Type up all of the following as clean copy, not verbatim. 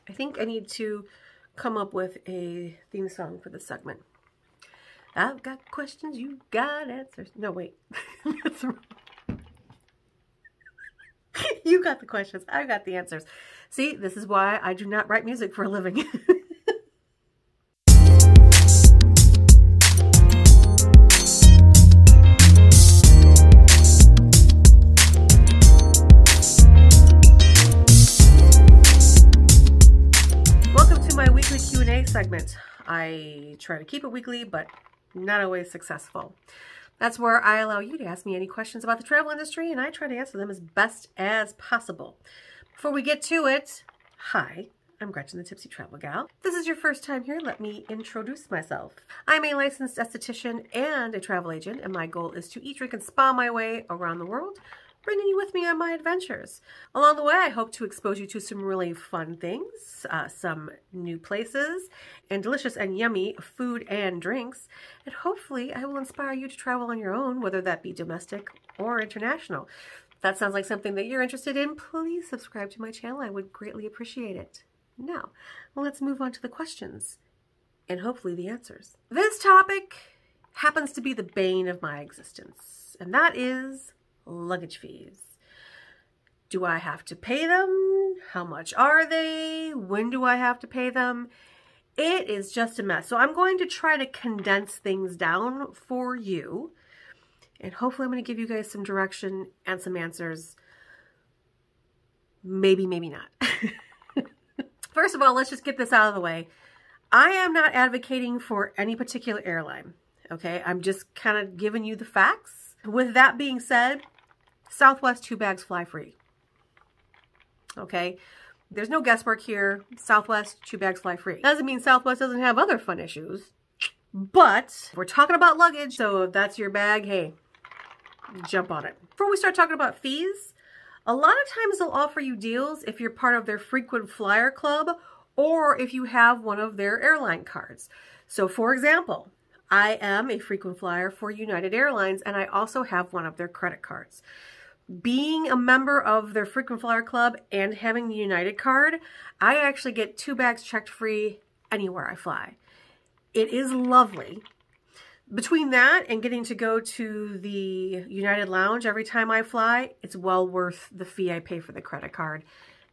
I think I need to come up with a theme song for this segment. I've got questions, you got answers. No, wait. That's wrong. You got the questions, I got the answers. See, this is why I do not write music for a living. Welcome to my weekly Q&A segment. I try to keep it weekly, but not always successful. That's where I allow you to ask me any questions about the travel industry, and I try to answer them as best as possible. Before we get to it, hi, I'm Gretchen, the Tipsy Travel Gal. If this is your first time here, let me introduce myself. I'm a licensed esthetician and a travel agent, and my goal is to eat, drink, and spa my way around the world, bringing you with me on my adventures. Along the way, I hope to expose you to some really fun things, some new places, and delicious and yummy food and drinks. And hopefully, I will inspire you to travel on your own, whether that be domestic or international. If that sounds like something that you're interested in, please subscribe to my channel. I would greatly appreciate it. Now, let's move on to the questions and hopefully the answers. This topic happens to be the bane of my existence, and that is luggage fees. Do I have to pay them? How much are they? When do I have to pay them? It is just a mess. So I'm going to try to condense things down for you. And hopefully I'm going to give you guys some direction and some answers. Maybe, maybe not. First of all, let's just get this out of the way. I am not advocating for any particular airline. Okay, I'm just kind of giving you the facts. With that being said, Southwest 2 bags fly free. Okay, there's no guesswork here. Southwest 2 bags fly free. Doesn't mean Southwest doesn't have other fun issues, but we're talking about luggage, so if that's your bag, hey, jump on it. Before we start talking about fees, a lot of times they'll offer you deals if you're part of their frequent flyer club or if you have one of their airline cards. So for example, I am a frequent flyer for United Airlines, and I also have one of their credit cards. Being a member of their frequent flyer club and having the United card, I actually get 2 bags checked free anywhere I fly. It is lovely. Between that and getting to go to the United Lounge every time I fly, it's well worth the fee I pay for the credit card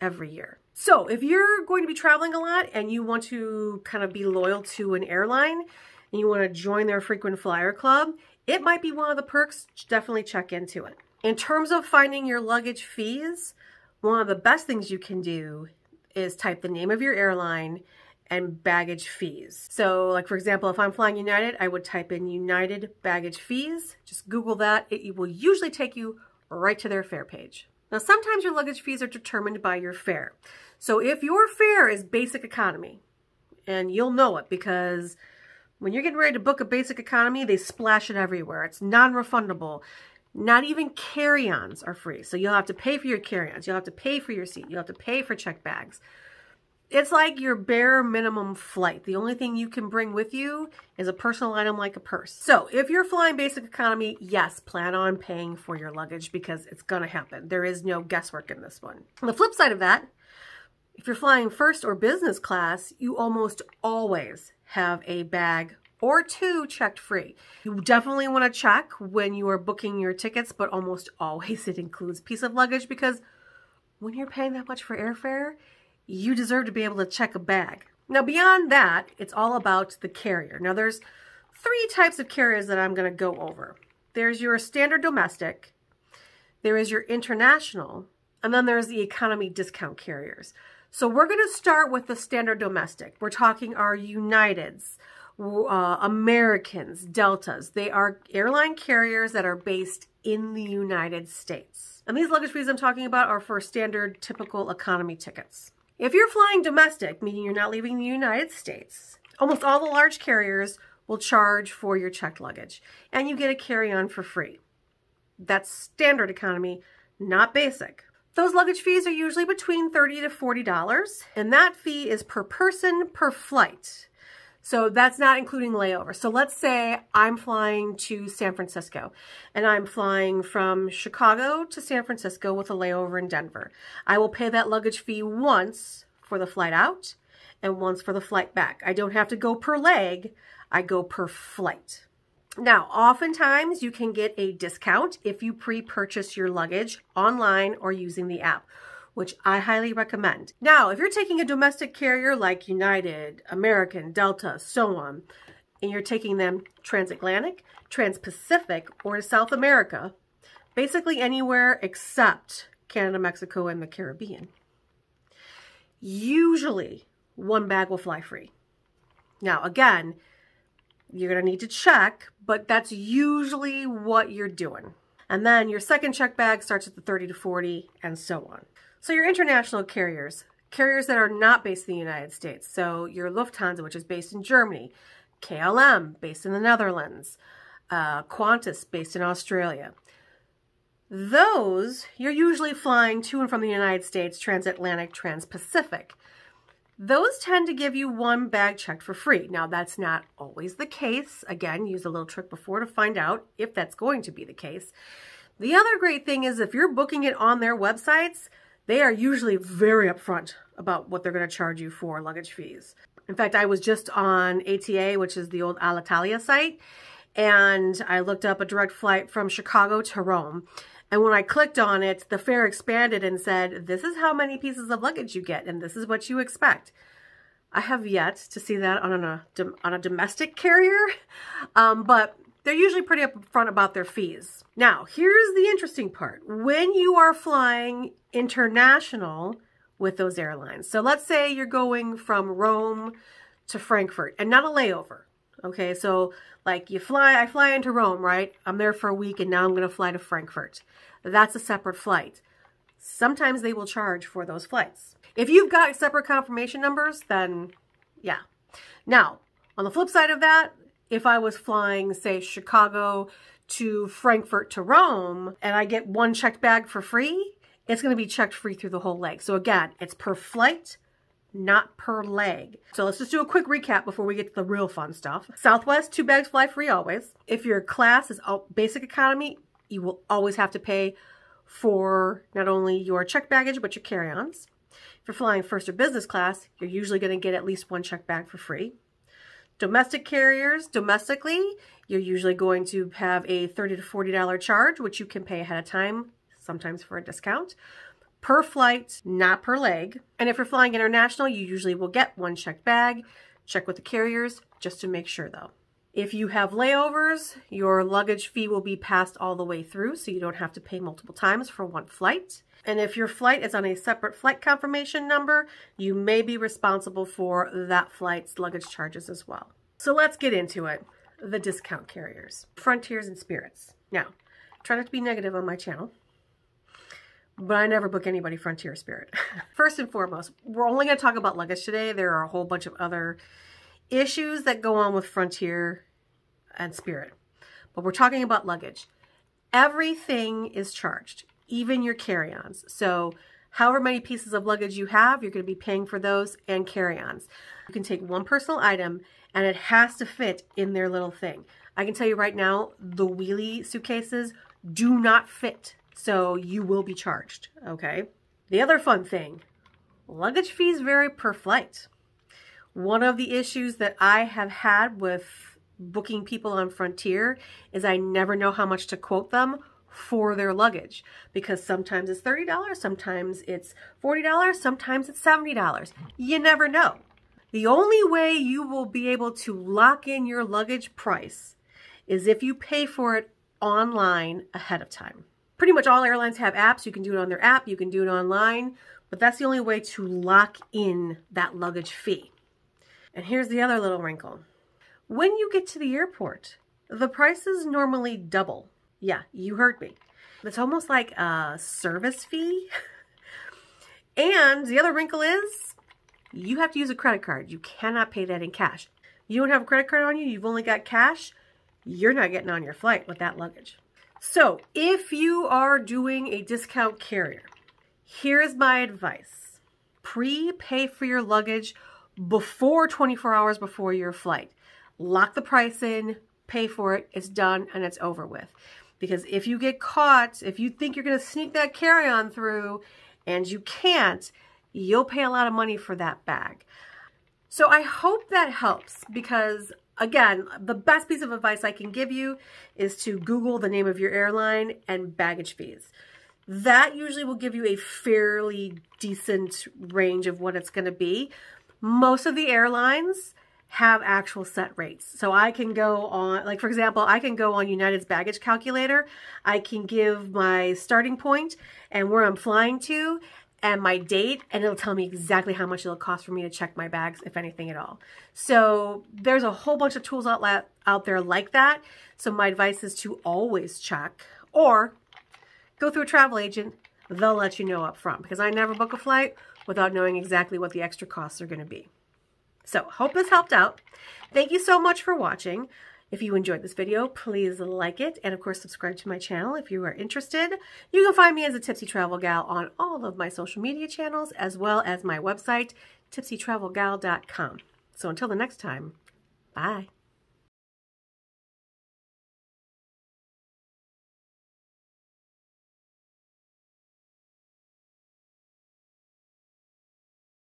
every year. So if you're going to be traveling a lot and you want to kind of be loyal to an airline, and you want to join their frequent flyer club, it might be one of the perks. Definitely check into it. In terms of finding your luggage fees, one of the best things you can do is type the name of your airline and baggage fees. So like for example, if I'm flying United, I would type in United baggage fees. Just Google that. It will usually take you right to their fare page. Now sometimes your luggage fees are determined by your fare. So if your fare is basic economy, and you'll know it because when you're getting ready to book a basic economy, they splash it everywhere. It's non-refundable. Not even carry-ons are free. So you'll have to pay for your carry-ons. You'll have to pay for your seat. You'll have to pay for checked bags. It's like your bare minimum flight. The only thing you can bring with you is a personal item like a purse. So if you're flying basic economy, yes, plan on paying for your luggage because it's going to happen. There is no guesswork in this one. On the flip side of that, if you're flying first or business class, you almost always have a bag or 2 checked free. You definitely want to check when you are booking your tickets, but almost always it includes a piece of luggage because when you're paying that much for airfare, you deserve to be able to check a bag. Now beyond that, it's all about the carrier. Now there's 3 types of carriers that I'm going to go over. There's your standard domestic, there is your international, and then there's the economy discount carriers. So we're going to start with the standard domestic. We're talking our Uniteds, Americans, Deltas. They are airline carriers that are based in the United States. And these luggage fees I'm talking about are for standard typical economy tickets. If you're flying domestic, meaning you're not leaving the United States, almost all the large carriers will charge for your checked luggage, and you get a carry-on for free. That's standard economy, not basic. Those luggage fees are usually between $30 to $40, and that fee is per person per flight. So that's not including layovers. So let's say I'm flying to San Francisco and I'm flying from Chicago to San Francisco with a layover in Denver. I will pay that luggage fee once for the flight out and once for the flight back. I don't have to go per leg, I go per flight. Now, oftentimes you can get a discount if you pre-purchase your luggage online or using the app, which I highly recommend. Now, if you're taking a domestic carrier like United, American, Delta, so on, and you're taking them transatlantic, trans-Pacific, or to South America, basically anywhere except Canada, Mexico, and the Caribbean, usually one bag will fly free. Now, again, you're going to need to check, but that's usually what you're doing. And then your second check bag starts at the 30 to 40 and so on. So your international carriers that are not based in the United States. So your Lufthansa, which is based in Germany, KLM, based in the Netherlands, Qantas, based in Australia. Those, you're usually flying to and from the United States, transatlantic, trans-Pacific. Those tend to give you one bag checked for free. Now, that's not always the case. Again, use a little trick before to find out if that's going to be the case. The other great thing is if you're booking it on their websites, they are usually very upfront about what they're going to charge you for luggage fees. In fact, I was just on ATA, which is the old Alitalia site, and I looked up a direct flight from Chicago to Rome. And when I clicked on it, the fare expanded and said, this is how many pieces of luggage you get, and this is what you expect. I have yet to see that on a domestic carrier, but they're usually pretty upfront about their fees. Now, here's the interesting part. When you are flying international with those airlines, so let's say you're going from Rome to Frankfurt and not a layover. Okay, so like I fly into Rome, right? I'm there for a week and now I'm going to fly to Frankfurt. That's a separate flight. Sometimes they will charge for those flights. If you've got separate confirmation numbers, then yeah. Now, on the flip side of that, if I was flying, say, Chicago to Frankfurt to Rome and I get one checked bag for free, it's going to be checked free through the whole leg. So again, it's per flight, not per leg. So let's just do a quick recap before we get to the real fun stuff. Southwest, 2 bags fly free always. If your class is basic economy, you will always have to pay for not only your checked baggage, but your carry-ons. If you're flying first or business class, you're usually going to get at least one checked bag for free. Domestic carriers, domestically, you're usually going to have a $30 to $40 charge, which you can pay ahead of time, sometimes for a discount. Per flight, not per leg. And if you're flying international, you usually will get one checked bag. Check with the carriers just to make sure though. If you have layovers, your luggage fee will be passed all the way through, so you don't have to pay multiple times for one flight. And if your flight is on a separate flight confirmation number, you may be responsible for that flight's luggage charges as well. So let's get into it. The discount carriers, Frontiers and Spirits. Now, try not to be negative on my channel, but I never book anybody Frontier or Spirit. First and foremost, we're only going to talk about luggage today. There are a whole bunch of other issues that go on with Frontier and Spirit, but we're talking about luggage. Everything is charged, even your carry-ons. So however many pieces of luggage you have, you're going to be paying for those and carry-ons. You can take one personal item and it has to fit in their little thing. I can tell you right now, the wheelie suitcases do not fit. So you will be charged, okay? The other fun thing, luggage fees vary per flight. One of the issues that I have had with booking people on Frontier is I never know how much to quote them for their luggage, because sometimes it's $30, sometimes it's $40, sometimes it's $70. You never know. The only way you will be able to lock in your luggage price is if you pay for it online ahead of time. Pretty much all airlines have apps. You can do it on their app, you can do it online, but that's the only way to lock in that luggage fee. And here's the other little wrinkle. When you get to the airport, the prices normally double. Yeah, you heard me. It's almost like a service fee. And the other wrinkle is you have to use a credit card. You cannot pay that in cash. You don't have a credit card on you, you've only got cash, you're not getting on your flight with that luggage. So if you are doing a discount carrier, here's my advice. Prepay for your luggage before 24 hours before your flight. Lock the price in, pay for it, it's done, and it's over with. Because if you get caught, if you think you're going to sneak that carry-on through and you can't, you'll pay a lot of money for that bag. So I hope that helps, because again, the best piece of advice I can give you is to Google the name of your airline and baggage fees. That usually will give you a fairly decent range of what it's going to be. Most of the airlines have actual set rates. So I can go on, like for example, I can go on United's baggage calculator. I can give my starting point and where I'm flying to and my date, and it'll tell me exactly how much it'll cost for me to check my bags, if anything at all. So there's a whole bunch of tools out there like that. So my advice is to always check, or go through a travel agent. They'll let you know up front, because I never book a flight without knowing exactly what the extra costs are going to be. So hope this helped out. Thank you so much for watching. If you enjoyed this video, please like it, and of course subscribe to my channel if you are interested. You can find me as a Tipsy Travel Gal on all of my social media channels, as well as my website, tipsytravelgal.com. So until the next time, bye.